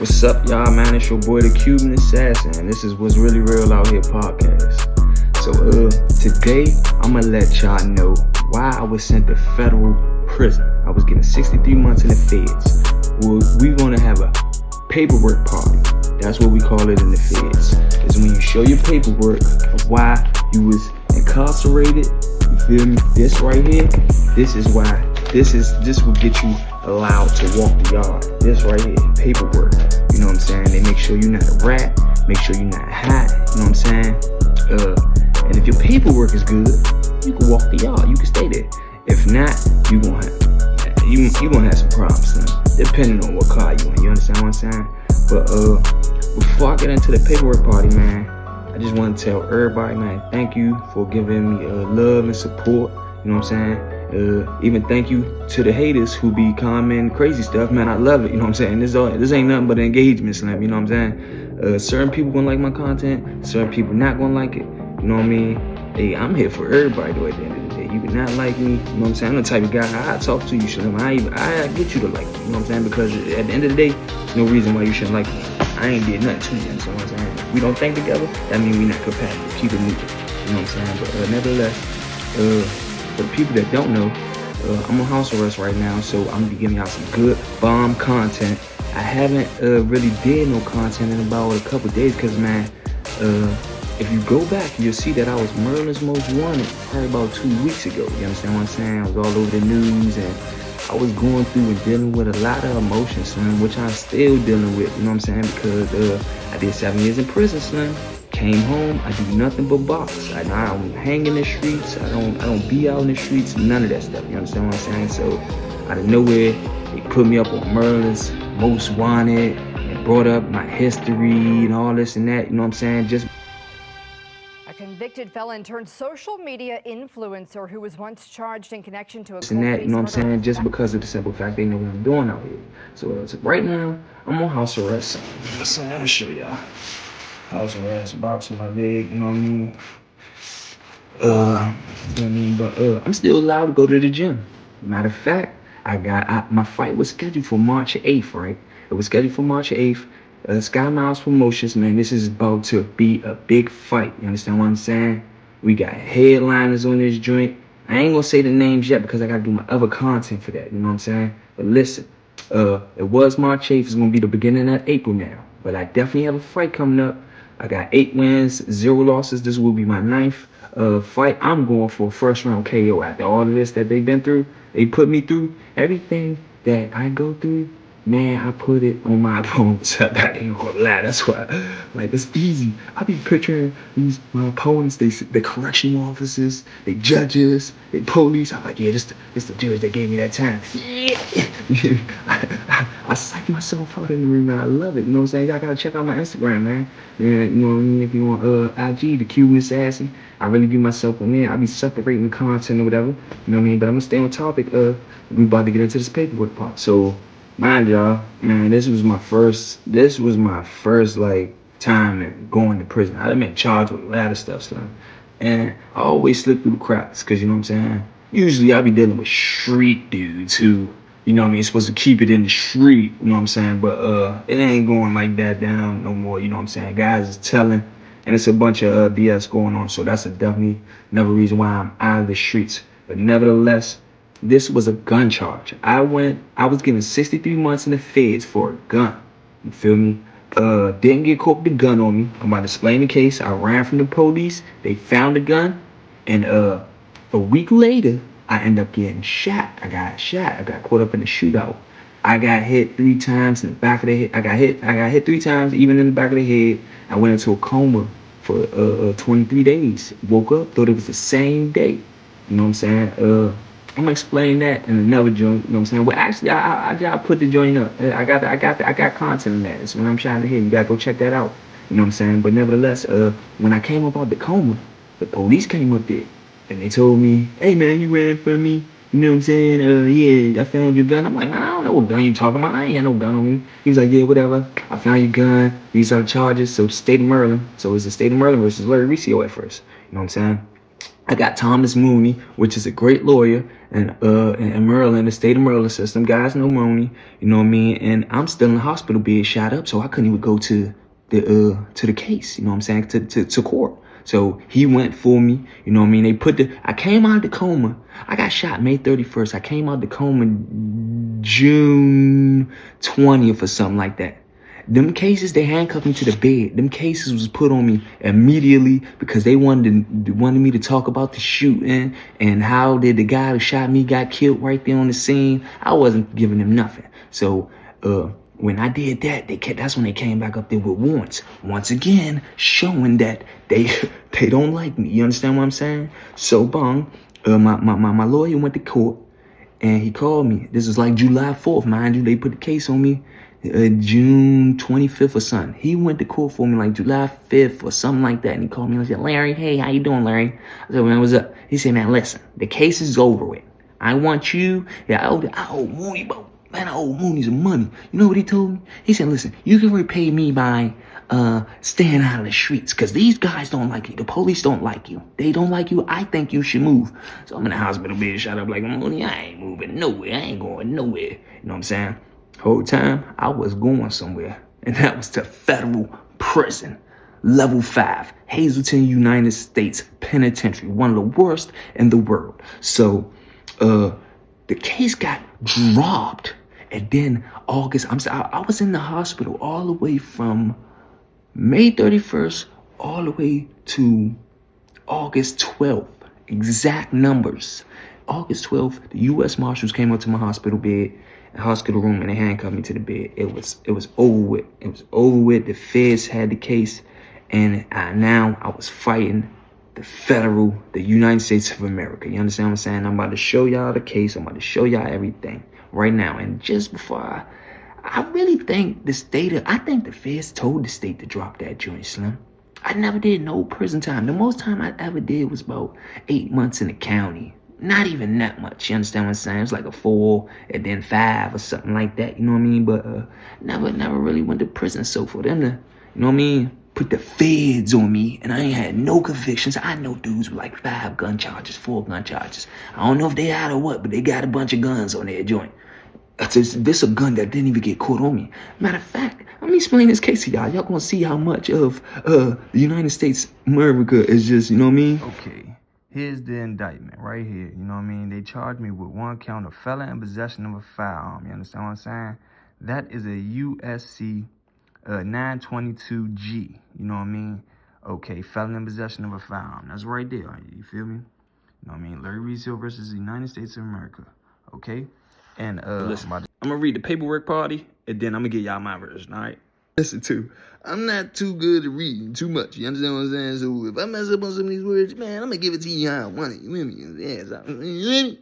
What's up, y'all, man? It's your boy, the Cuban Assassin, and this is What's Really Real Out Here podcast. So, today, I'm gonna let y'all know why I was sent to federal prison. I was getting 63 months in the feds. We're gonna have a paperwork party. That's what we call it in the feds. It's when you show your paperwork of why you was incarcerated. You feel me? This right here, this is why. This will get you allowed to walk the yard. This right here, paperwork. You know what I'm saying? They make sure you're not a rat. Make sure you're not hot. You know what I'm saying? And if your paperwork is good, you can walk the yard. You can stay there. If not, you gonna have some problems, depending on what car you in. You understand what I'm saying? But before I get into the paperwork party, man, I just want to tell everybody, man, thank you for giving me love and support. You know what I'm saying? Even thank you to the haters who be commenting crazy stuff, man. I love it. You know what I'm saying? This ain't nothing but an engagement slam. You know what I'm saying? Certain people gonna like my content, certain people not gonna like it. You know what I mean? Hey, I'm here for everybody though. At the end of the day, you can not like me. You know what I'm saying? I'm the type of guy I talk to you, Slim. I get you to like me. You know what I'm saying? Because at the end of the day, there's no reason why you shouldn't like me. I ain't did nothing to you. You know what I'm saying? We don't think together. That means we not compatible. Keep it moving. You know what I'm saying? But nevertheless, for the people that don't know, I'm on house arrest right now, so I'm gonna be giving y'all some good bomb content. I haven't really did no content in about a couple days, cause man, if you go back, you'll see that I was Merlin's Most Wanted probably about 2 weeks ago. You understand what I'm saying? I was all over the news, and I was going through and dealing with a lot of emotions, Slim, which I'm still dealing with. You know what I'm saying? Because I did 7 years in prison, Slim. Came home, I do nothing but box. I don't hang in the streets. I don't be out in the streets. None of that stuff. You understand what I'm saying? So out of nowhere, they put me up on Merlin's Most Wanted and brought up my history and all this and that. You know what I'm saying? Just a convicted felon turned social media influencer who was once charged in connection to a and that. You know what I'm saying? Just because of the simple fact they know what I'm doing out here. So right now, I'm on house arrest. So let me show y'all. House arrest, box in my leg, you know what I mean? But I'm still allowed to go to the gym. Matter of fact, my fight was scheduled for March 8th, right? It was scheduled for March 8th. Sky Miles Promotions, man, this is about to be a big fight. You understand what I'm saying? We got headliners on this joint. I ain't gonna say the names yet because I gotta do my other content for that, you know what I'm saying? But listen, it was March 8th. It's gonna be the beginning of April now. But I definitely have a fight coming up. I got 8 wins, 0 losses. This will be my 9th fight. I'm going for a first round KO after all of this that they've been through. They put me through everything that I go through. Man, I put it on my opponents. I ain't gonna lie. That's why, like, it's easy. I be picturing my opponents, the correctional officers, the judges, the police. I'm like, yeah, this the judge that gave me that time. Yeah. I psych myself out in the room, man. I love it. You know what I'm saying? Y'all gotta check out my Instagram, man. Yeah, you know what I mean? If you want IG, the Cuban Assassin, I really be myself on there. I be separating content or whatever. You know what I mean? But I'm gonna stay on topic. We about to get into this paperwork part. So mind y'all, man, this was my first like time going to prison. I've been charged with a lot of stuff, and I always slip through the cracks, cause you know what I'm saying. Usually I be dealing with street dudes who, you know what I mean, supposed to keep it in the street. You know what I'm saying, but it ain't going like that down no more. You know what I'm saying. Guys is telling, and it's a bunch of BS going on. So that's definitely another reason why I'm out of the streets. But nevertheless, this was a gun charge. I was given 63 months in the feds for a gun. You feel me? Didn't get caught with the gun on me. I'm about to explain the case. I ran from the police. They found the gun. And a week later, I ended up getting shot. I got shot. I got caught up in a shootout. I got hit 3 times in the back of the head. I got hit 3 times, even in the back of the head. I went into a coma for 23 days. Woke up, thought it was the same day. You know what I'm saying? I'm gonna explain that in another joint. You know what I'm saying? Well, actually, I put the joint up. I got content in that. That's what I'm trying to hear. You gotta go check that out. You know what I'm saying? But nevertheless, when I came up out the coma, the police came up there and they told me, "Hey man, you ran for me." You know what I'm saying? Yeah, I found your gun. I'm like, I don't know what gun you talking about. I ain't had no gun on me. He was like, yeah, whatever. I found your gun. These are the charges. So the state of Maryland. So it's the state of Maryland versus Larry Riccio at first. You know what I'm saying? I got Thomas Mooney, which is a great lawyer, and in Maryland, the state of Maryland system. Guys know Mooney, you know what I mean? And I'm still in the hospital bed, shot up, so I couldn't even go to the case, you know what I'm saying, to court. So he went for me, you know what I mean? I came out of the coma. I got shot May 31st. I came out of the coma June 20th or something like that. Them cases, they handcuffed me to the bed. Them cases was put on me immediately because they wanted me to talk about the shooting and how did the guy who shot me got killed right there on the scene. I wasn't giving them nothing. So when I did that, that's when they came back up there with warrants. Once again, showing that they don't like me. You understand what I'm saying? So my lawyer went to court and he called me. This is like July 4th, mind you. They put the case on me June 25th or something. He went to court for me like July 5th or something like that. And he called me and said, Larry, hey, how you doing, Larry? I said, man, what's up? He said, man, listen, the case is over with. I want you. Yeah, I owe Mooney, bro. Man, I owe Mooney some money. You know what he told me? He said, listen, you can repay me by staying out of the streets because these guys don't like you. The police don't like you. They don't like you. I think you should move. So I'm in the hospital bed, shot up like, Mooney, I ain't moving nowhere. I ain't going nowhere. You know what I'm saying? Whole time I was going somewhere, and that was to federal prison, level 5, Hazleton, United States Penitentiary, one of the worst in the world. So the case got dropped, and then I was in the hospital all the way from May 31st all the way to August 12th. Exact numbers. August 12th, the U.S. Marshals came up to my hospital room, and they handcuffed me to the bed. It was over with. It was over with. The feds had the case, and now I was fighting the United States of America. You understand what I'm saying? I'm about to show y'all the case. I'm about to show y'all everything right now. And just before I really think I think the feds told the state to drop that joint, Slim. I never did no prison time. The most time I ever did was about 8 months in the county. Not even that much. You understand what I'm saying? It's like a 4 and then 5 or something like that. You know what I mean? But never really went to prison. So for them to, you know what I mean, put the feds on me, and I ain't had no convictions. I know dudes with like 5 gun charges, 4 gun charges. I don't know if they out or what, but they got a bunch of guns on their joint. This a gun that didn't even get caught on me. Matter of fact, let me explain this case to y'all. Y'all gonna see how much of the United States America is just, you know what I mean? Okay. Here's the indictment right here. You know what I mean? They charged me with 1 count of felon in possession of a firearm. You understand what I'm saying? That is a USC 922G. You know what I mean? Okay, felon in possession of a firearm. That's right there. You feel me? You know what I mean? Larry Reese Hill versus the United States of America. Okay? And listen, I'm gonna read the paperwork party, and then I'm gonna get y'all my version, all right? Listen too. I'm not too good at reading too much. You understand what I'm saying? So if I mess up on some of these words, man, I'm gonna give it to you how I want it. You hear me? Yeah, you hear me?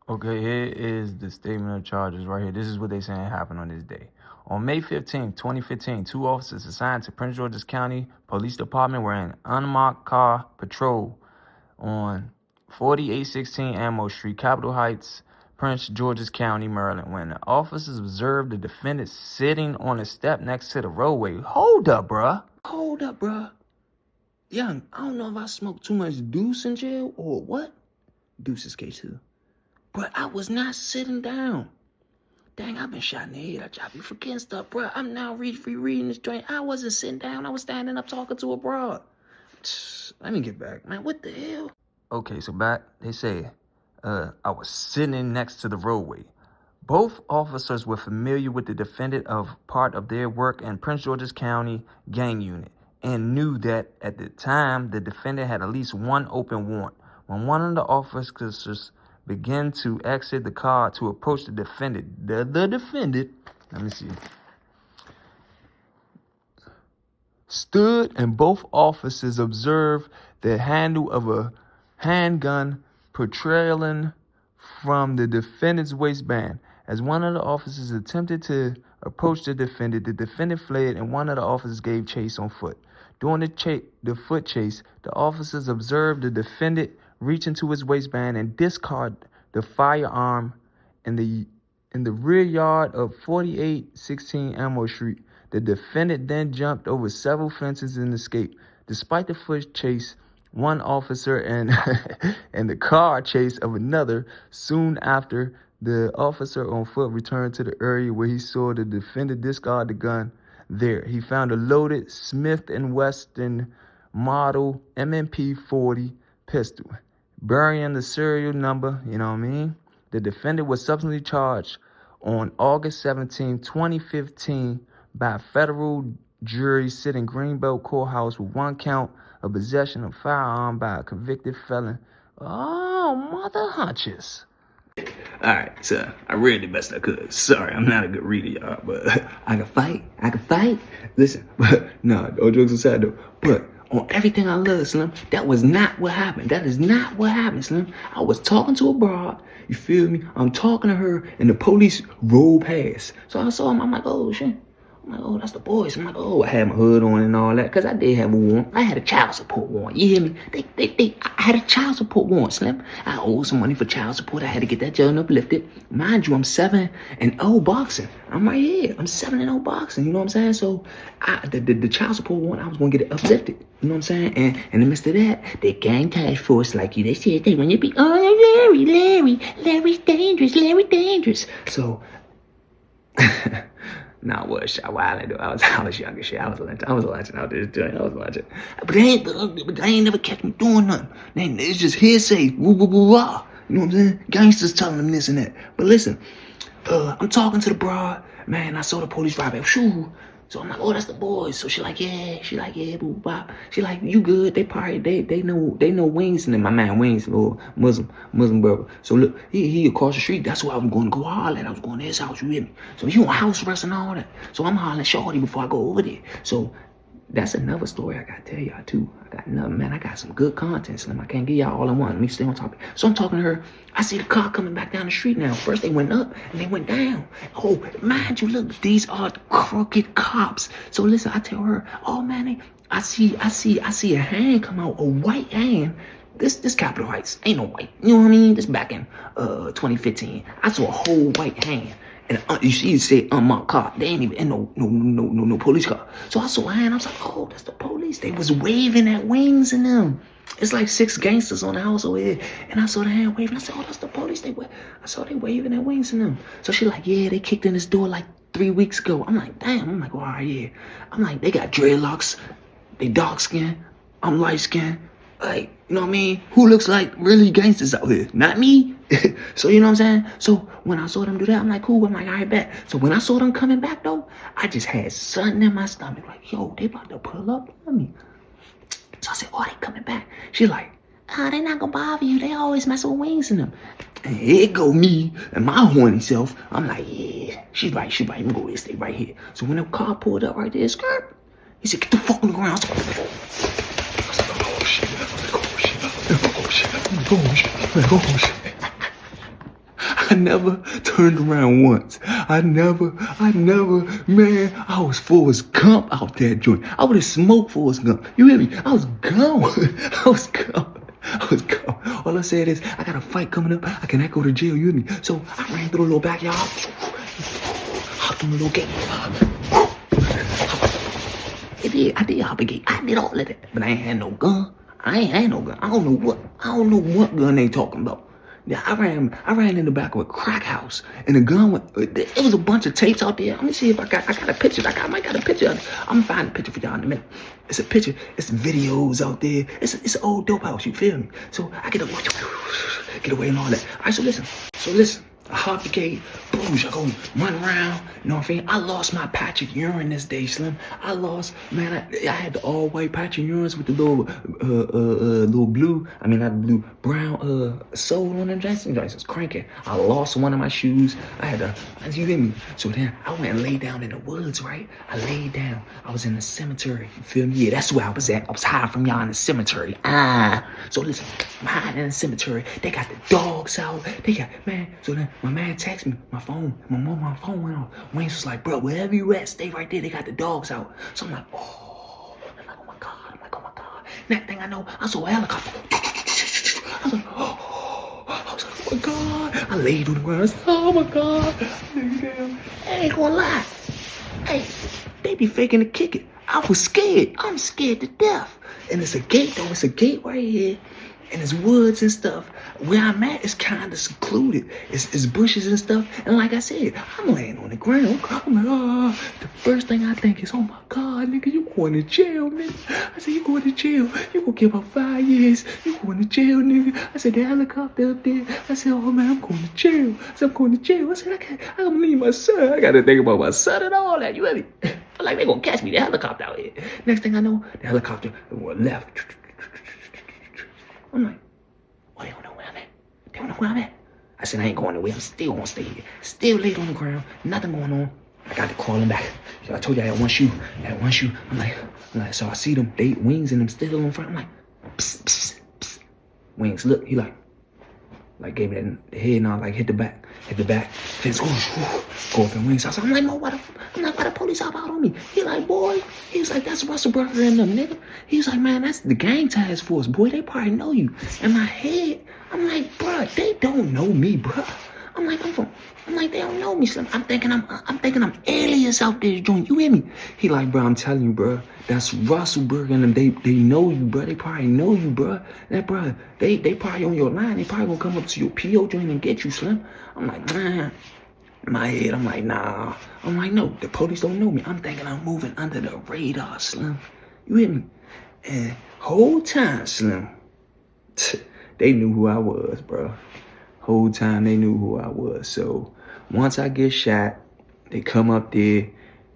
Okay, here is the statement of charges right here. This is what they saying happened on this day. On May 15, 2015, 2 officers assigned to Prince George's County Police Department were in an unmarked car patrol on 4816 Ammo Street, Capitol Heights, Prince George's County, Maryland, when the officers observed the defendant sitting on a step next to the roadway. Hold up, bruh. Young, I don't know if I smoked too much deuce in jail or what. Deuce is K2. But I was not sitting down. Dang, I've been shot in the head. I be forgetting stuff, bruh. I'm now rereading this joint. I wasn't sitting down. I was standing up talking to a broad. Let me get back, man. What the hell? Okay, so back, they say, I was sitting next to the roadway. Both officers were familiar with the defendant of part of their work in Prince George's County gang unit and knew that at the time the defendant had at least 1 open warrant. When one of the officers began to exit the car to approach the defendant, the defendant, let me see, stood, and both officers observed the handle of a handgun protrailing from the defendant's waistband. As one of the officers attempted to approach the defendant fled, and one of the officers gave chase on foot. During the foot chase, the officers observed the defendant reach into his waistband and discard the firearm in the rear yard of 4816 Ammo Street. The defendant then jumped over several fences and escaped. Despite the foot chase, one officer and and the car chase of another. Soon after, the officer on foot returned to the area where he saw the defendant discard the gun. There, he found a loaded Smith & Wesson model M&P 40 pistol, bearing the serial number, you know what I mean? The defendant was subsequently charged on August 17, 2015 by a federal jury sitting Greenbelt Courthouse with one count of possession of firearm by a convicted felon. Oh, mother hunches. Alright, so I read the best I could. Sorry, I'm not a good reader, y'all, but I can fight. Listen, but no, all jokes aside though. But on everything I love, Slim, that was not what happened. That is not what happened, Slim. I was talking to a broad, you feel me? I'm talking to her, and the police rolled past. So I saw him, I'm like, oh shit. I'm like, oh, that's the boys. I'm like, oh, I had my hood on and all that, because I did have a warrant. I had a child support warrant. You hear me? I had a child support warrant, Slim. I owed some money for child support. I had to get that judgment uplifted. Mind you, I'm 7-0 boxing. I'm right here. I'm 7-0 boxing. You know what I'm saying? So the child support warrant, I was going to get it uplifted. You know what I'm saying? And in the midst of that, they gang task force like you. They said they want you to be, oh, Larry's dangerous. So, nah, what? I was younger shit. I was lunching out there doing. I was lunching. But they ain't never catch me doing nothing. It's just hearsay. Woo, woo, woo, wah. You know what I'm saying? Gangsters telling them this and that. But listen, I'm talking to the broad. Man, I saw the police right back. Shoo. So I'm like, oh, that's the boys. So she like, yeah, boo, bop. She like, you good? They probably, they know Wings, and then my man Wings, little Muslim brother. So look, he across the street. That's where I was going to go holler at. I was going to his house, you hear me? So he on house arrest and all that. So I'm hollering shorty before I go over there. So that's another story I got to tell y'all too. I got some good content, Slim. I can't give y'all all I want. Let me stay on topic. So I'm talking to her. I see the car coming back down the street now. First they went up and they went down. Oh, mind you, look, these are crooked cops. So listen, I tell her, oh man, I see a hand come out, a white hand. This Capitol Heights ain't no white. You know what I mean? This back in 2015. I saw a whole white hand. And you see it say unmarked car. They ain't even in no police car. So I saw a hand. I was like, oh, that's the police. They was waving at Wings and them. It's like 6 gangsters on the house over here. And I saw the hand waving. I said, oh, that's the police. I saw they waving at Wings and them. So she like, yeah, they kicked in this door like 3 weeks ago. I'm like, damn. I'm like, all right, yeah. I'm like, they got dreadlocks. They dark skin. I'm light skin. Like, you know what I mean? Who looks like really gangsters out here? Not me. So, you know what I'm saying? So, when I saw them do that, I'm like, cool. I'm like, all right, bet. So, when I saw them coming back, though, I just had something in my stomach. Like, yo, they about to pull up on me. So, I said, oh, they coming back. She like, oh, they not gonna bother you. They always mess with Wings in them. And here go me and my horny self. I'm like, yeah. She's right. I'm gonna go there, stay right here. So, when the car pulled up right there, skirt, he said, get the fuck on the ground. I was like, oh, shit. I never turned around once. I never, man, I was Forrest Gump out that joint. I would have smoked Forrest Gump. You hear me? I was gone. All I said is, I got a fight coming up. I cannot go to jail, you hear me? So I ran through the little backyard, hopped on the little gate. I did hop a gate. I did all of that. But I ain't had no gun. I don't know what gun they talking about. Yeah, I ran in the back of a crack house, and the gun went. It was a bunch of tapes out there. Let me see if I got a picture. I might got a picture. I'm gonna find a picture for y'all in a minute. It's a picture. It's videos out there. It's an old dope house. You feel me? So I get away and all that. All right. So listen. I hop the gate, boom, I go run around, you know what I'm saying? I lost my patch of urine this day, Slim. I had the all white patch of urine with the little blue, not blue, brown sole on them Jackson was cranking. I lost one of my shoes. You hear me? So then I went and laid down in the woods, right? I laid down. I was in the cemetery, you feel me? Yeah, that's where I was at. I was hiding from y'all in the cemetery. So listen, I'm hiding in the cemetery. They got the dogs out. So then my man texted me, my phone went off. Wayne was like, bro, wherever you at, stay right there. They got the dogs out. So I'm like, oh my God. Next thing I know, I saw a helicopter. I was like, oh my God. I laid on the ground. I said, oh my God. I ain't gonna lie. Hey, they be faking to kick it. I was scared. I'm scared to death. And it's a gate, though. It's a gate right here. And it's woods and stuff. Where I'm at is kind of secluded. It's bushes and stuff. And like I said, I'm laying on the ground. I'm like, oh. The first thing I think is, oh my God, nigga, you going to jail, nigga. I said, you going to jail. You gonna get about 5 years. You going to jail, nigga. I said, the helicopter up there. I said, oh man, I'm going to jail. I said, I'm going to jail. I said, I gotta leave my son. I gotta think about my son and all that. You ready? Like they gonna catch me, the helicopter out here. Next thing I know, the helicopter left. I'm like, oh, they don't know where I'm at. They don't know where I'm at. I said, I ain't going nowhere. I'm still gonna stay here. Still laid on the ground. Nothing going on. I got to crawling back. So I told you I had one shoe. I'm like, so I see them, they wings and them still in front. I'm like, psst, psst, psst. Wings, look, he like gave me that the head nod, like hit the back. Fence, go up in wings. I'm like, no, why the police hop out on me? He like, boy, he's like, that's Russell Burger and them, nigga. He's like, man, that's the gang task force, boy. They probably know you. In my head, I'm like, bruh, they don't know me, bruh. I'm like, they don't know me, Slim. I'm thinking I'm aliens out there joint. You hear me? He like, bro, I'm telling you, bro. That's Russell Burger and them. They know you, bro. They probably know you, bro. That, bro, they probably on your line. They probably gonna come up to your PO joint and get you, Slim. I'm like, man. In my head, I'm like, nah. I'm like, no, the police don't know me. I'm thinking I'm moving under the radar, Slim. You hear me? And whole time, Slim, they knew who I was, bro. Whole time they knew who I was. So once I get shot, they come up there,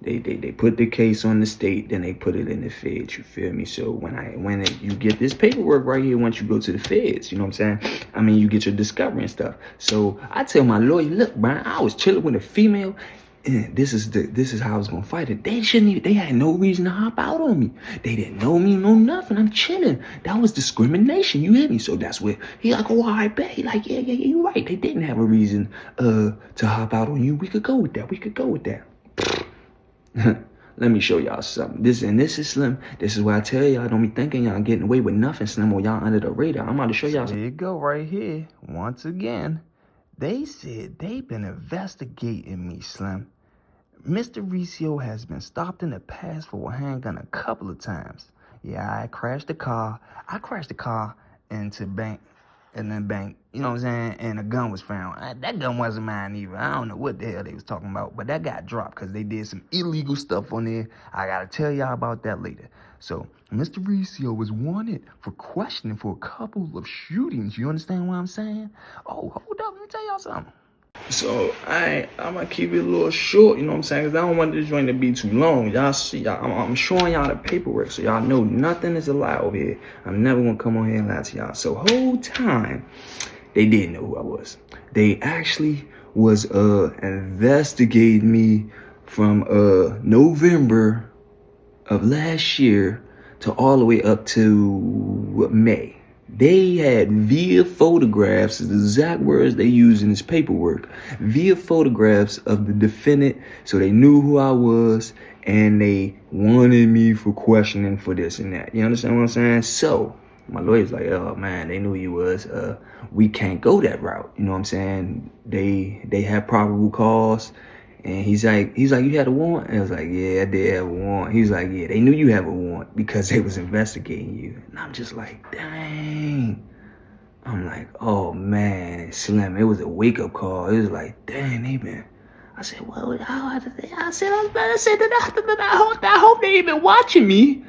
they put the case on the state, then they put it in the feds. You feel me? So when you get this paperwork right here, once you go to the feds, you know what I'm saying? I mean, you get your discovery and stuff. So I tell my lawyer, look, Brian, I was chilling with a female. And this is how I was gonna fight it. They had no reason to hop out on me. They didn't know me, no nothing. I'm chilling. That was discrimination, you hear me? So that's where he like, oh, I bet. He like, yeah, you're right. They didn't have a reason to hop out on you. We could go with that. Let me show y'all something. This is Slim. This is why I tell y'all, don't be thinking y'all getting away with nothing, Slim, or y'all under the radar. I'm about to show y'all. There you go, right here. Once again, they said they've been investigating me, Slim. Mr. Riccio has been stopped in the past for a handgun a couple of times. Yeah, I crashed the car into bank, and then bank, you know what I'm saying? And a gun was found. That gun wasn't mine either. I don't know what the hell they was talking about, but that got dropped because they did some illegal stuff on there. I gotta tell y'all about that later. So, Mr. Riccio was wanted for questioning for a couple of shootings. You understand what I'm saying? Oh, hold up, let me tell y'all something. So I'm gonna keep it a little short, you know what I'm saying? Because I don't want this joint to be too long. Y'all see, I'm showing y'all the paperwork so y'all know nothing is a lie over here. I'm never gonna come on here and lie to y'all. So whole time, they didn't know who I was. They actually was investigating me from November of last year to all the way up to May. They had via photographs, the exact words they use in this paperwork, via photographs of the defendant, so they knew who I was, and they wanted me for questioning for this and that. You understand what I'm saying? So my lawyer's like, oh man, they knew who you was. We can't go that route. You know what I'm saying? They have probable cause. And he's like, you had a warrant? And I was like, yeah, I did have a warrant. He was like, yeah, they knew you have a warrant because they was investigating you. And I'm just like, dang. I'm like, oh man, Slim, it was a wake-up call. It was like, dang, they been. I said, well, I hope they ain't been watching me.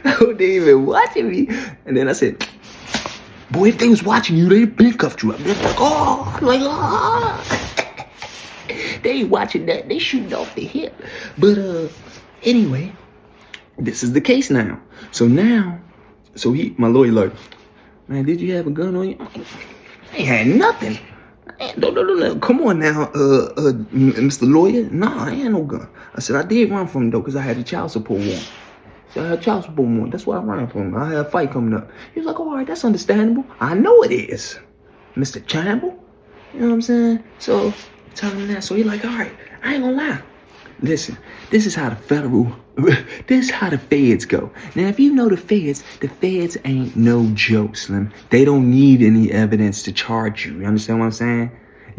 I hope they ain't been watching me. And then I said, boy, if they was watching you, they'd been cuffed you up. They're like, they ain't watching that. They shooting off the hip. But anyway, this is the case now. So my lawyer like, man, did you have a gun on you? I ain't had nothing. No. Come on now, Mr. Lawyer. Nah, I ain't had no gun. I said I did run from him though, cause I had a child support warrant. So I had child support warrant. That's why I ran from him. I had a fight coming up. He was like, all right, that's understandable. I know it is, Mr. Chamble. You know what I'm saying? So tell him that. So he like, all right, I ain't gonna lie. Listen, this is how the feds go. Now, if you know the feds ain't no joke, Slim. They don't need any evidence to charge you. You understand what I'm saying?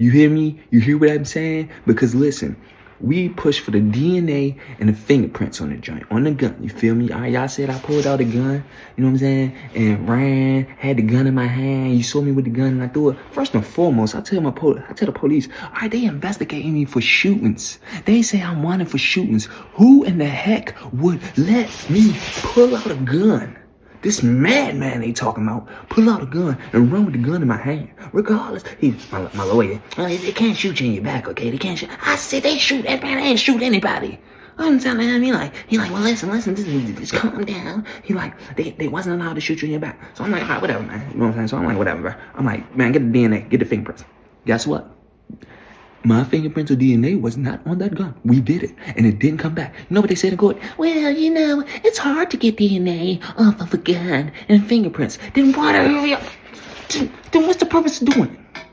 You hear me? You hear what I'm saying? Because listen, we pushed for the DNA and the fingerprints on the joint, on the gun. You feel me? All right, y'all said I pulled out a gun, you know what I'm saying? And ran, had the gun in my hand. You saw me with the gun and I threw it. First and foremost, I tell the police, all right, they investigating me for shootings. They say I'm wanted for shootings. Who in the heck would let me pull out a gun? This madman they talking about, pull out a gun and run with the gun in my hand. Regardless, my lawyer, they can't shoot you in your back, okay? They can't shoot. I said they shoot everybody, they ain't shoot anybody. I'm telling him, he like, well, listen, just calm down. He like, they wasn't allowed to shoot you in your back. So I'm like, all right, whatever, man. You know what I'm saying? So I'm like, whatever, bro. I'm like, man, get the DNA, get the fingerprints. Guess what? My fingerprints or DNA was not on that gun. We did it, and it didn't come back. You know what they said in court? Well, you know, it's hard to get DNA off of a gun and fingerprints. Then why the hell? Then what's the purpose of doing it?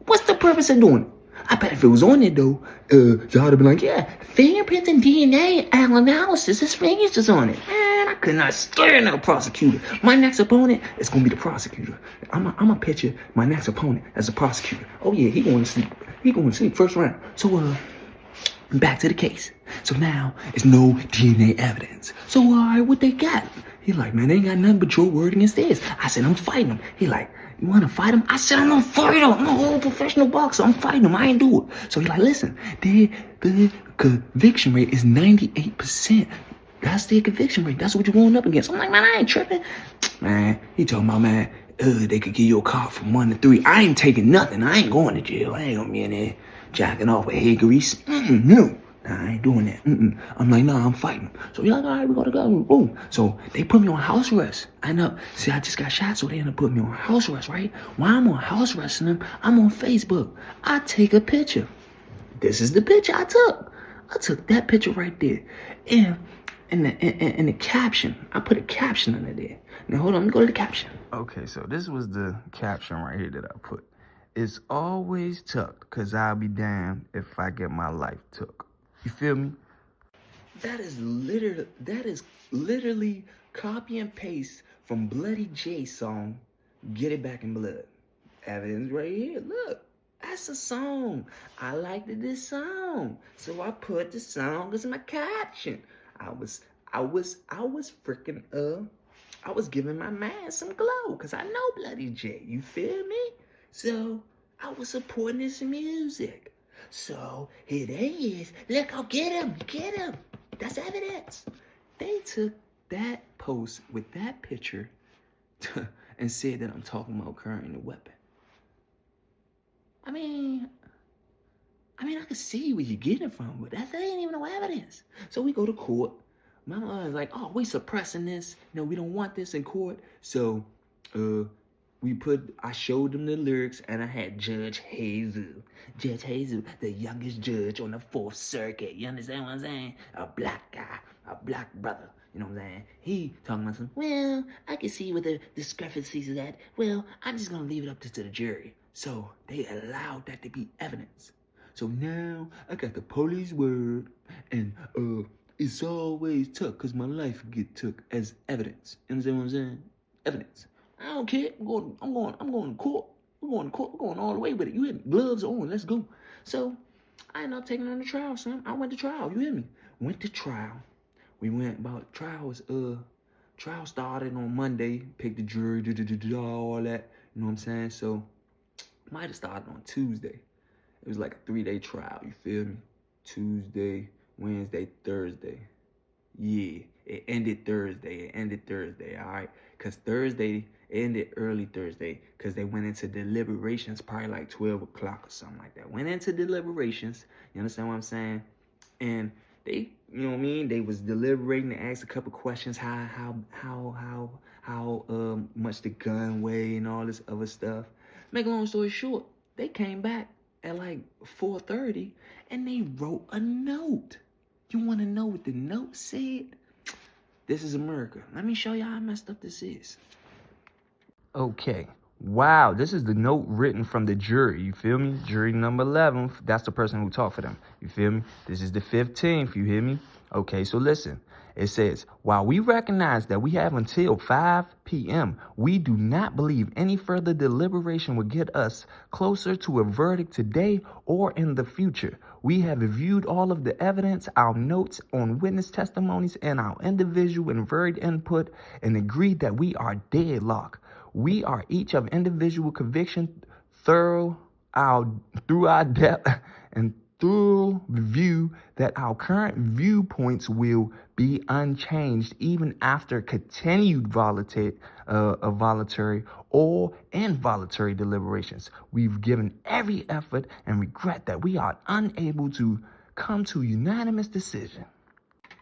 What's the purpose of doing it? I bet if it was on it, though, y'all would have been like, yeah, fingerprints and DNA analysis, his fingers is on it. Man, I could not stand a prosecutor. My next opponent is going to be the prosecutor. I'm going to picture my next opponent as a prosecutor. Oh, yeah, he going to sleep. He going to sleep first round. So, back to the case. So now, it's no DNA evidence. So, all right, what they got? He like, man, they ain't got nothing but your word against theirs. I said, I'm fighting him. He like, you want to fight him? I said, I'm going to fight him. I'm a whole professional boxer. I'm fighting him. I ain't do it. So he like, listen, the conviction rate is 98%. That's the conviction rate. That's what you're going up against. I'm like, man, I ain't tripping. Man, he talking about, man, they could give you a car from 1 to 3. I ain't taking nothing. I ain't going to jail. I ain't going to be in there jacking off with head grease. No. Nah, I ain't doing that. I'm like, nah, I'm fighting. So he's like, all right, we gotta go. Boom. So they put me on house arrest. I know. See, I just got shot, so they end up putting me on house arrest, right? While I'm on house arresting them, I'm on Facebook. I take a picture. This is the picture I took. I took that picture right there. And the caption, I put a caption under there. Now, hold on, let me go to the caption. Okay, so this was the caption right here that I put. It's always tucked, cause I'll be damned if I get my life took. You feel me? That is literally copy and paste from Bloody J's song, Get It Back in Blood. Evidence right here. Look, that's a song. I liked this song, so I put the song as my caption. I was giving my man some glow, cause I know Bloody J. You feel me? So I was supporting his music. So here they is. Look, I'll get him. That's evidence. They took that post with that picture and said that I'm talking about carrying a weapon. I mean, I can see where you're getting it from, but that ain't even no evidence. So we go to court. My mother's like, oh, we suppressing this. No, we don't want this in court. So, I showed them the lyrics, and I had Judge Jesus, the youngest judge on the 4th Circuit. You understand what I'm saying? A black guy, a black brother. You know what I'm saying? He talking about something. Well, I can see where the discrepancies is at. Well, I'm just going to leave it up to the jury. So they allowed that to be evidence. So now I got the police word, and it's always took, because my life get took as evidence. You understand what I'm saying? Evidence. I don't care. I'm going to court. We're going to court. We're going all the way with it. You hear me? Gloves on. Let's go. So I ended up taking on the trial, son. I went to trial. You hear me? Went to trial. We went about trial started on Monday. Picked the jury, all that. You know what I'm saying? So might have started on Tuesday. It was like a 3-day trial. You feel me? Tuesday, Wednesday, Thursday. Yeah, it ended Thursday. All right? Because Thursday ended early Thursday, because they went into deliberations probably like 12 o'clock or something like that. Went into deliberations. You understand what I'm saying? And they, you know what I mean? They was deliberating. They asked a couple questions. How much the gun weigh and all this other stuff. Make a long story short, they came back at like 4:30 and they wrote a note. You want to know what the note said? This is America. Let me show you how messed up this is. Okay, Wow, this is the note written from the jury. You feel me? Jury number 11, that's the person who talked for them. You feel me? This is the 15th, you hear me? Okay, so listen. It says, while we recognize that we have until 5 p.m., we do not believe any further deliberation will get us closer to a verdict today or in the future. We have reviewed all of the evidence, our notes on witness testimonies, and our individual and varied input, and agreed that we are deadlocked. We are each of individual conviction through our depth and thorough review that our current viewpoints will be unchanged even after continued voluntary or involuntary deliberations. We've given every effort and regret that we are unable to come to a unanimous decision.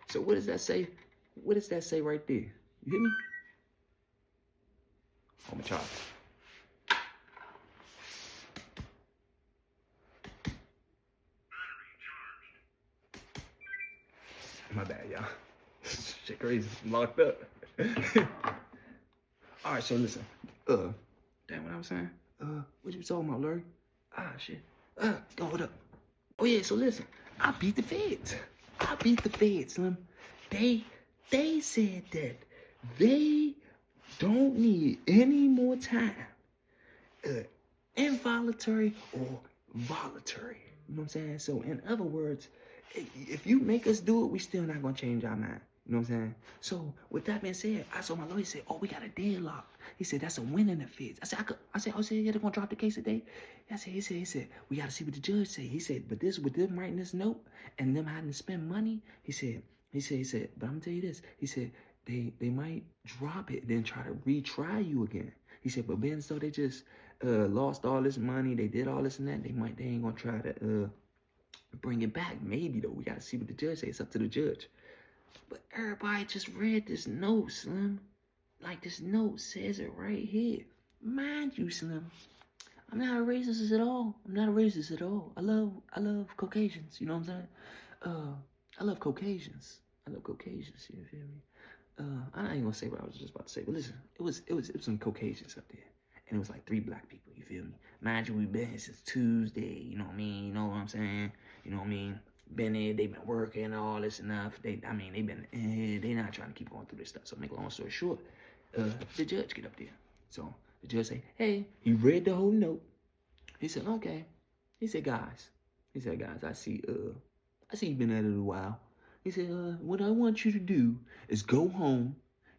So what does that say? What does that say right there? You hear me? Oh, my child. My bad, y'all. Shit crazy. I'm locked up. All right, so listen. Damn, what I was saying? What you talking about, Larry? Ah, shit. Hold up. Oh yeah, so listen. I beat the feds. Slim. They said that they don't need any more time. Involuntary or voluntary. You know what I'm saying? So in other words, if you make us do it, we still not gonna change our mind. You know what I'm saying? So with that being said, I saw my lawyer say, "Oh, we got a deadlock." He said, "That's a win in the feds." I said, yeah, they're gonna drop the case today. He said, we gotta see what the judge say. He said, but this with them writing this note and them having to spend money, he said, but I'm gonna tell you this. He said they might drop it and then try to retry you again. He said, but being so they just lost all this money, they did all this and that, they ain't gonna try to bring it back. Maybe though, we gotta see what the judge says. It's up to the judge. But everybody just read this note, Slim. Like this note says it right here. Mind you, Slim, I'm not a racist at all. I love Caucasians. You know what I'm saying? I love Caucasians. You feel me? I ain't gonna say what I was just about to say, but listen, it was some Caucasians up there, and it was like 3 black people. You feel me? Mind you, we been here since Tuesday. You know what I mean? You know what I'm saying? You know what I mean? Been there, they been working and all this enough. They been in here. They not trying to keep going through this stuff. So make a long story short, the judge get up there. So the judge say, hey, he read the whole note. He said, okay. He said, guys, I see you've been at it a while. He said, what I want you to do is go home,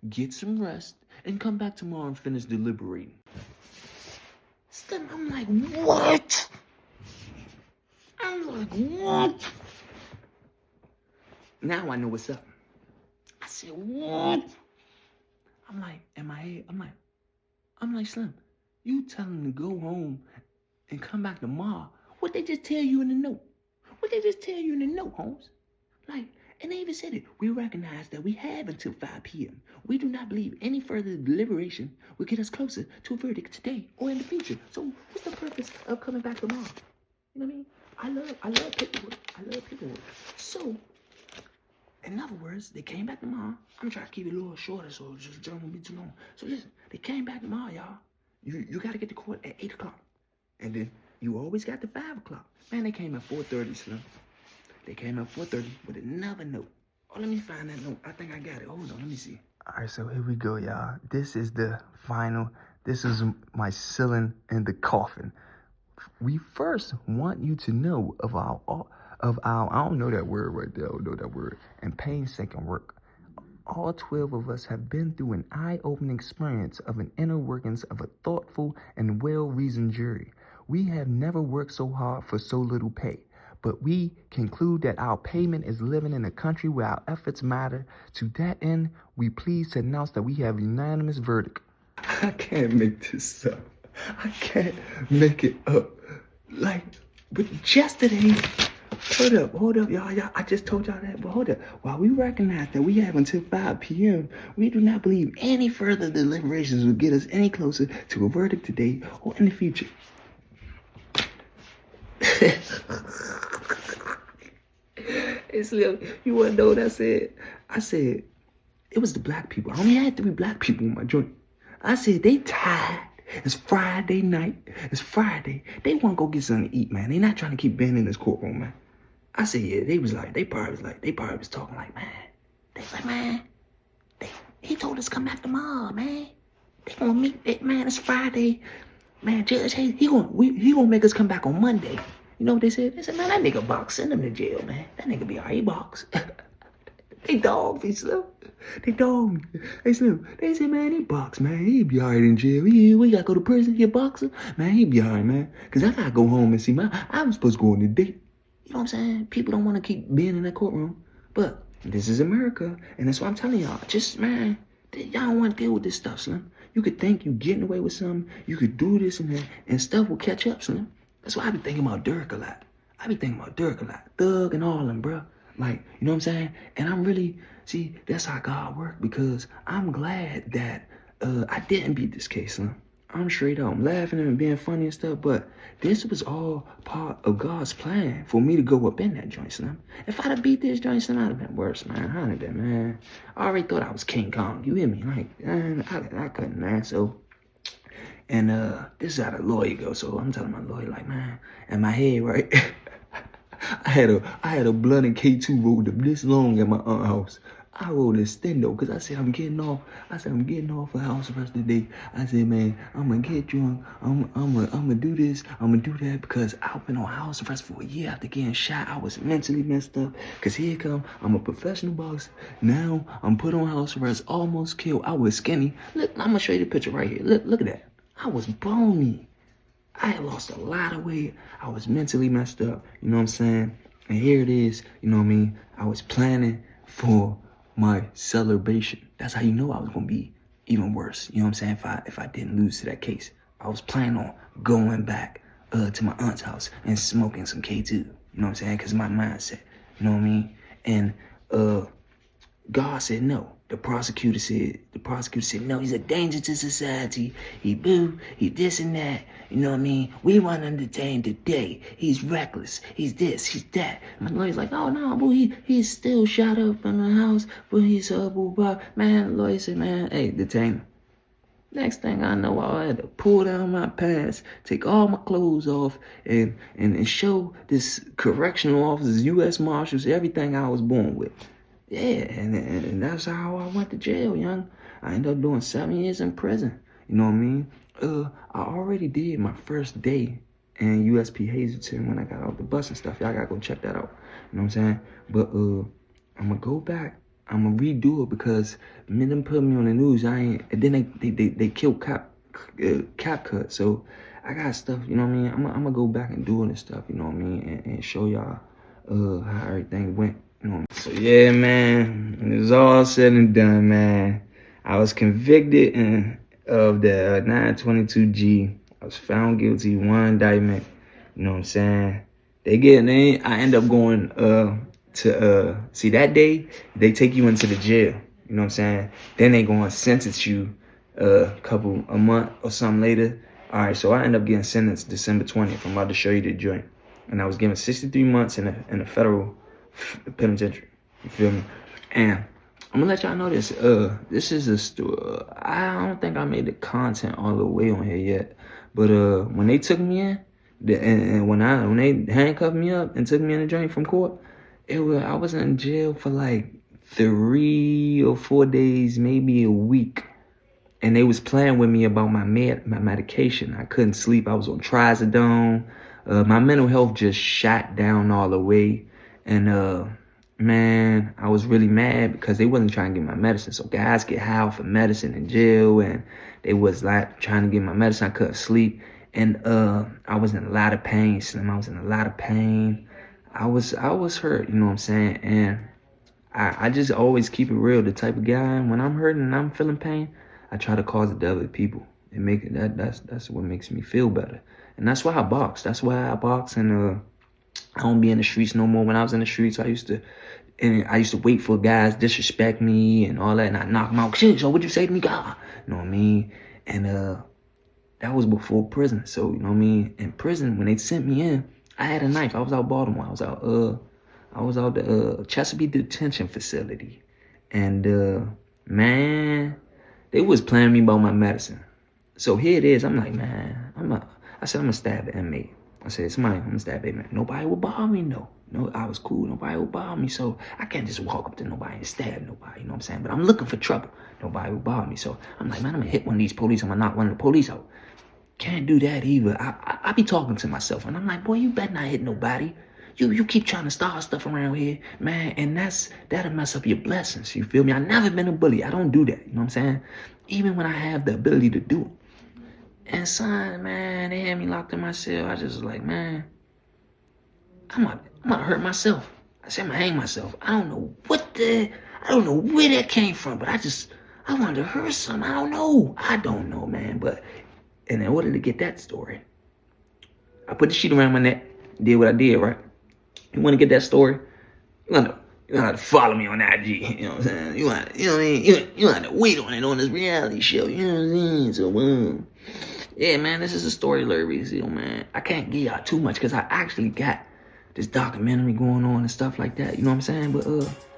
get some rest, and come back tomorrow and finish deliberating. Slim, I'm like, what? Now I know what's up. I said, what? I'm like, I'm like, Slim, you tell him to go home and come back tomorrow. What they just tell you in the note? Holmes? Like, and they even said it. We recognize that we have until 5 p.m. We do not believe any further deliberation will get us closer to a verdict today or in the future. So what's the purpose of coming back tomorrow? You know what I mean? I love paperwork. So, in other words, they came back tomorrow. I'm trying to keep it a little shorter so it just don't be too long. So listen, they came back tomorrow, y'all. You got to get to court at 8 o'clock. And then you always got to 5 o'clock. Man, they came at 4:30, Slim. They came at 4:30 with another note. Oh, let me find that note. I think I got it. Hold on, let me see. All right, so here we go, y'all. This is the final. This is my ceiling in the coffin. We first want you to know of our I don't know that word right there. I don't know that word. And painstaking work. All 12 of us have been through an eye-opening experience of an inner workings of a thoughtful and well-reasoned jury. We have never worked so hard for so little pay. But we conclude that our payment is living in a country where our efforts matter. To that end, we please to announce that we have a unanimous verdict. I can't make this up. I can't make it up. Like, but yesterday, hold up, y'all. I just told y'all that, but hold up. While we recognize that we have until 5 p.m., we do not believe any further deliberations will get us any closer to a verdict today or in the future. Hey, Slim, you want to know what I said? I said, it was the black people. I only had 3 black people in my joint. I said, they tired It's Friday night. It's Friday. They want to go get something to eat, man. They not trying to keep being in this courtroom, man. I said, yeah, they probably was talking like, man. They was like, man, he told us to come back tomorrow, man. They gonna meet it, man. It's Friday. Man, Judge, he gonna make us come back on Monday. You know what they said? They said, man, that nigga box, send him to jail, man. That nigga be alright, box. They dog me, Slim. They dog me. Hey, Slim, they said, man, he box, man. He be alright in jail. We gotta go to prison, he a boxer. Man, he be alright, man. Cause I gotta go home and see I'm supposed to go on a date. You know what I'm saying? People don't want to keep being in that courtroom. But this is America. And that's what I'm telling y'all. Just, man, y'all don't want to deal with this stuff, Slim. You could think you getting away with something. You could do this and that. And stuff will catch up, Slim. That's why I be thinking about Dirk a lot. Thug and all them, bro. Like, you know what I'm saying? And I'm really, see, that's how God worked. Because I'm glad that I didn't beat this case, Slim. I'm straight up. I'm laughing and being funny and stuff, but this was all part of God's plan for me to go up in that joint, Slim. If I'd have beat this joint, Slim, I'd have been worse, man. I'd have been, man. I already thought I was King Kong. You hear me? Like, man, I couldn't, man. So, and this is how the lawyer goes. So I'm telling my lawyer, like, man, in my head, right? I had a blunt and K2 rolled up this long at my aunt's house. I rolled a stendo because I said I'm getting off. I'm getting off of house arrest today. I said, man, I'm gonna get drunk. I'm gonna do this. I'm gonna do that because I've been on house arrest for a year after getting shot. I was mentally messed up. Cause here come, I'm a professional boxer. Now I'm put on house arrest, almost killed. I was skinny. Look, I'm gonna show you the picture right here. Look at that. I was bony. I had lost a lot of weight. I was mentally messed up. You know what I'm saying? And here it is. You know what I mean? I was planning for my celebration. That's how you know I was gonna be even worse. You know what I'm saying? If I didn't lose to that case, I was planning on going back to my aunt's house and smoking some K2. You know what I'm saying? Cause my mindset. You know what I mean? And God said no. The prosecutor said no. He's a danger to society. He this and that. You know what I mean? We want him detained today. He's reckless. He's this. He's that. My lawyer's like, oh no, boo. He's still shot up in the house, but he's man. The lawyer said, man, hey, detain him. Next thing I know, I had to pull down my pants, take all my clothes off, and show this correctional officers, U.S. Marshals, everything I was born with. Yeah, and that's how I went to jail, young. I ended up doing 7 years in prison. You know what I mean? I already did my first day in USP Hazleton when I got off the bus and stuff. Y'all gotta go check that out. You know what I'm saying? But I'm gonna go back. I'm gonna redo it because them put me on the news. And then they killed Cap Cut. So I got stuff. You know what I mean? I'm gonna go back and do all this stuff. You know what I mean? And show y'all how everything went. You know what I mean? So yeah, man, it was all said and done, man. I was convicted of the 922G. I was found guilty, one indictment. You know what I'm saying? I end up going to see that day they take you into the jail. You know what I'm saying? Then they gonna sentence you a month or something later. All right, so I end up getting sentenced December 20th. I'm about to show you the joint, and I was given 63 months in a federal penitentiary. You feel me? And I'm gonna let y'all know this. This is a story. I don't think I made the content all the way on here yet. But when they took me in, and when they handcuffed me up and took me in the joint from court, I was in jail for like 3 or 4 days, maybe a week. And they was playing with me about my medication. I couldn't sleep. I was on trazodone. My mental health just shot down all the way. And man, I was really mad because they wasn't trying to get my medicine. So guys get high off of medicine in jail, and they was like trying to get my medicine. I couldn't sleep. And I was in a lot of pain, Slim. I was in a lot of pain. I was hurt, you know what I'm saying? And I just always keep it real. The type of guy, when I'm hurting and I'm feeling pain, I try to cause it to other people. That's what makes me feel better. And that's why I box. And I don't be in the streets no more. When I was in the streets, I used to wait for guys disrespect me and all that, and I knock them out. Shit, so what'd you say to me, God? You know what I mean? And that was before prison. So, you know what I mean? In prison, when they sent me in, I had a knife. I was out Baltimore. I was out the Chesapeake Detention Facility. And man, they was playing me about my medicine. So here it is. I'm like, man, I said, I'm gonna stab an inmate. I said, somebody, I'm gonna stab an inmate. Nobody will bother me, no. No, I was cool. Nobody will bother me. So I can't just walk up to nobody and stab nobody. You know what I'm saying? But I'm looking for trouble. Nobody will bother me. So I'm like, man, I'm gonna hit one of these police. I'm gonna knock one of the police out. Can't do that either. I be talking to myself, and I'm like, boy, you better not hit nobody. You keep trying to start stuff around here, man, and that'll mess up your blessings. You feel me? I've never been a bully. I don't do that. You know what I'm saying? Even when I have the ability to do it. And son, man, they had me locked in my cell. I just was like, man, I'm gonna hurt myself. I said, I'm gonna hang myself. I don't know where that came from, but I wanted to hurt something. I don't know, man. But and in order to get that story, I put the sheet around my neck, did what I did, right? You want to get that story? You want to follow me on IG. You know what I'm saying? You know what I mean? You want to wait on it on this reality show. You know what I'm saying? So, yeah, man, this is a story alert video, man. I can't give y'all too much because I actually got this documentary going on and stuff like that. You know what I'm saying? But,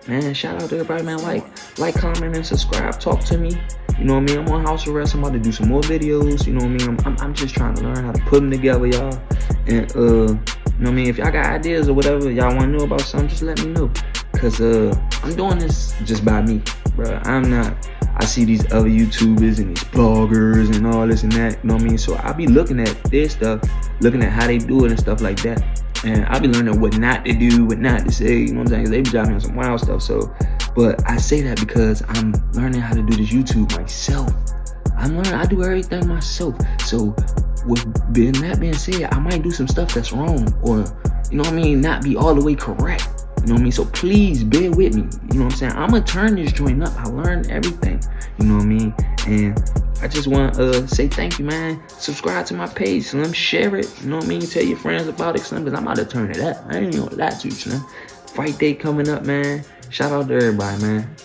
man, shout out to everybody, man. Like, comment, and subscribe. Talk to me. You know what I mean? I'm on house arrest. I'm about to do some more videos. You know what I mean? I'm just trying to learn how to put them together, y'all. And, you know what I mean? If y'all got ideas or whatever, y'all want to know about something, just let me know. Because I'm doing this just by me, bro. I see these other YouTubers and these bloggers and all this and that, you know what I mean? So I be looking at their stuff, looking at how they do it and stuff like that. And I be learning what not to do, what not to say, you know what I'm saying? They be driving on some wild stuff. So, but I say that because I'm learning how to do this YouTube myself. I do everything myself. So with that being said, I might do some stuff that's wrong or, you know what I mean, not be all the way correct. You know what I mean? So please bear with me. You know what I'm saying? I'm going to turn this joint up. I learned everything. You know what I mean? And I just want to say thank you, man. Subscribe to my page, Slim. Share it. You know what I mean? Tell your friends about it, Slim, because I'm about to turn it up. I ain't even gonna lie to you, Slim. Fight day coming up, man. Shout out to everybody, man.